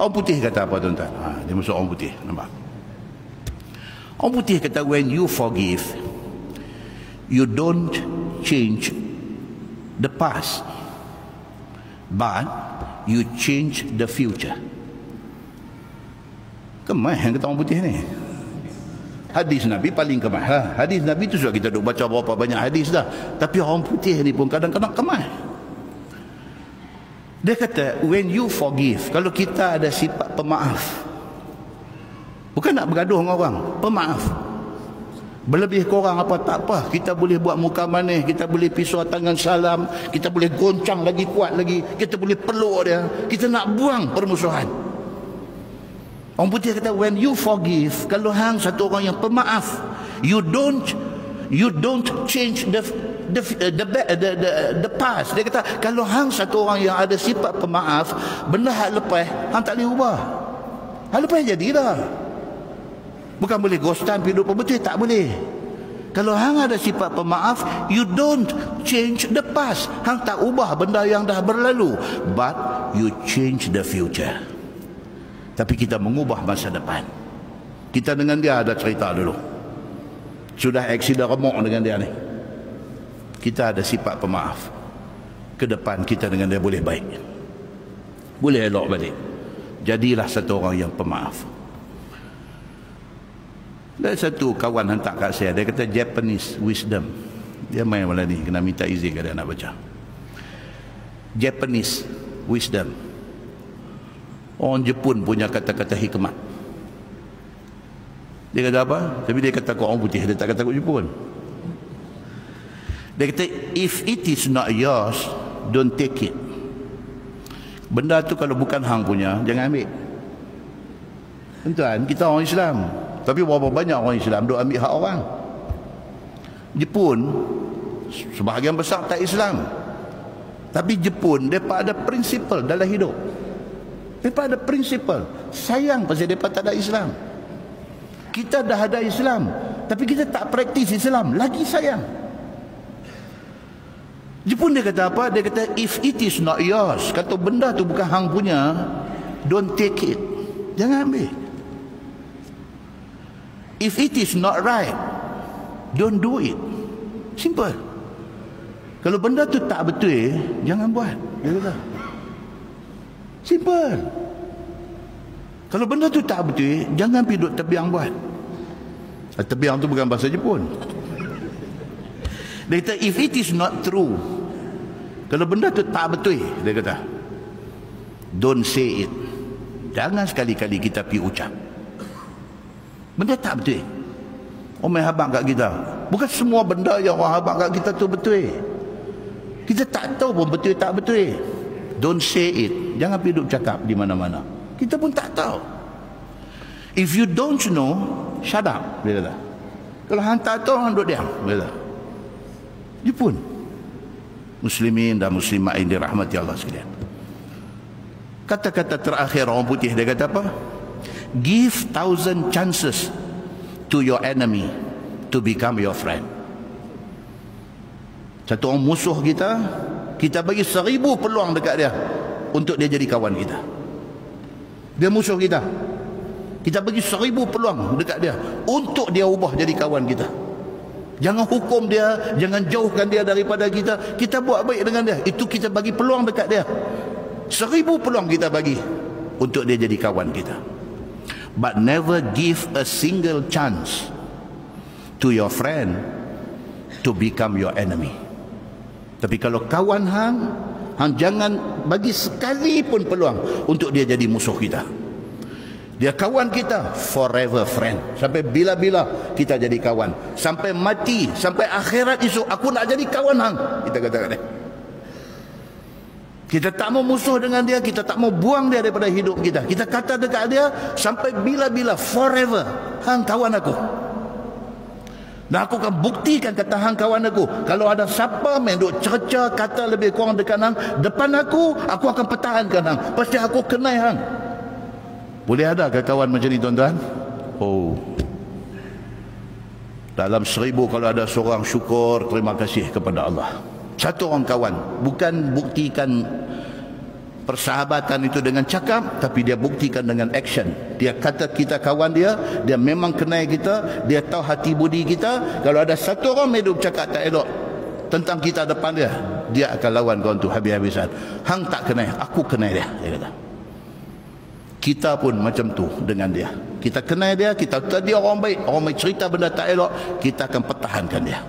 Orang putih kata apa tuan-tuan? Dia masuk orang putih, nampak? Orang putih kata, when you forgive, you don't change the past, but you change the future. Kemah yang kata orang putih ni? Hadis Nabi paling kemah. Hadis Nabi tu sudah kita duk baca berapa banyak hadis dah. Tapi orang putih ni pun kadang-kadang kemah. Dia kata, when you forgive, kalau kita ada sifat pemaaf, bukan nak bergaduh dengan orang, pemaaf. Berlebih korang apa tak apa, kita boleh buat muka manis, kita boleh pisau tangan salam, kita boleh goncang lagi kuat lagi, kita boleh peluk dia, kita nak buang permusuhan. Orang putih kata, when you forgive, kalau hang satu orang yang pemaaf, you don't change the past. Dia kata, kalau hang satu orang yang ada sifat pemaaf, benda hak lepas hang tak boleh ubah. Hak lepas jadi dah. Bukan boleh ghostan hidup betul, tak boleh. Kalau hang ada sifat pemaaf, you don't change the past. Hang tak ubah benda yang dah berlalu, but you change the future. Tapi kita mengubah masa depan. Kita dengan dia ada cerita dulu. Sudah aksiden remuk dengan dia ni. Kita ada sifat pemaaf. Ke depan kita dengan dia boleh baik, boleh elok balik. Jadilah satu orang yang pemaaf. Ada satu kawan hantar kat saya, dia kata Japanese wisdom. Dia main malam ni, kena minta izin kat dia nak baca. Japanese wisdom. Orang Jepun punya kata-kata hikmat. Dia kata apa? Tapi dia kata kau orang putih, dia tak kata kau Jepun. Dia kata, if it is not yours, don't take it. Benda tu kalau bukan hang punya, jangan ambil. Tuan, kita orang Islam, tapi berapa banyak orang Islam duk ambil hak orang. Jepun sebahagian besar tak Islam, tapi Jepun mereka ada prinsipal dalam hidup. Mereka ada prinsipal. Sayang pasal mereka tak ada Islam. Kita dah ada Islam, tapi kita tak praktis Islam, lagi sayang. Jepun dia kata apa? Dia kata, if it is not yours, kata benda tu bukan hang punya, don't take it. Jangan ambil. If it is not right, don't do it. Simple. Kalau benda tu tak betul, jangan buat. Dia kata. Simple. Kalau benda tu tak betul, jangan pergi duduk tebiang buat. Tebiang tu bukan bahasa Jepun. Dia kata, if it is not true, kalau benda tu tak betul, dia kata, don't say it. Jangan sekali-kali kita pergi ucap. Benda tak betul. Orang habaq kat kita. Bukan semua benda yang orang habaq kat kita tu betul. Kita tak tahu pun betul tak betul. Don't say it. Jangan pergi duduk cakap di mana-mana. Kita pun tak tahu. If you don't know, shut up, dia kata. Kalau hang tak tahu, hang duduk diam, dia kata. Jepun. Muslimin dan muslimat yang dirahmati Allah sekalian. Kata-kata terakhir orang putih, dia kata apa? Give 1,000 chances to your enemy to become your friend. Satu orang musuh kita, kita bagi 1,000 peluang dekat dia untuk dia jadi kawan kita. Dia musuh kita, kita bagi 1,000 peluang dekat dia untuk dia ubah jadi kawan kita. Jangan hukum dia, jangan jauhkan dia daripada kita. Kita buat baik dengan dia, itu kita bagi peluang dekat dia. 1,000 peluang kita bagi untuk dia jadi kawan kita. But never give a single chance to your friend to become your enemy. Tapi kalau kawan hang jangan bagi sekali pun peluang untuk dia jadi musuh kita. Dia kawan kita, forever friend. Sampai bila-bila kita jadi kawan. Sampai mati, sampai akhirat esok, aku nak jadi kawan hang. Kita katakan dia. Kita tak mau musuh dengan dia, kita tak mau buang dia daripada hidup kita. Kita kata dekat dia, sampai bila-bila, forever, hang kawan aku. Dan aku akan buktikan kata hang kawan aku. Kalau ada siapa main duk cerca kata lebih kurang dekat hang depan aku akan pertahankan hang. Pasti aku kenal hang. Boleh ada ke kawan macam ni tuan-tuan? Oh. Dalam 1,000 kalau ada seorang syukur, terima kasih kepada Allah. Satu orang kawan, bukan buktikan persahabatan itu dengan cakap, tapi dia buktikan dengan action. Dia kata kita kawan dia, dia memang kenal kita, dia tahu hati budi kita. Kalau ada satu orang hidup cakap tak elok tentang kita depan dia, dia akan lawan kawan tu habis-habisan. Hang tak kenal, aku kenal dia kata. Kita pun macam tu dengan dia. Kita kenal dia, kita tahu dia orang baik cerita benda tak elok, kita akan pertahankan dia.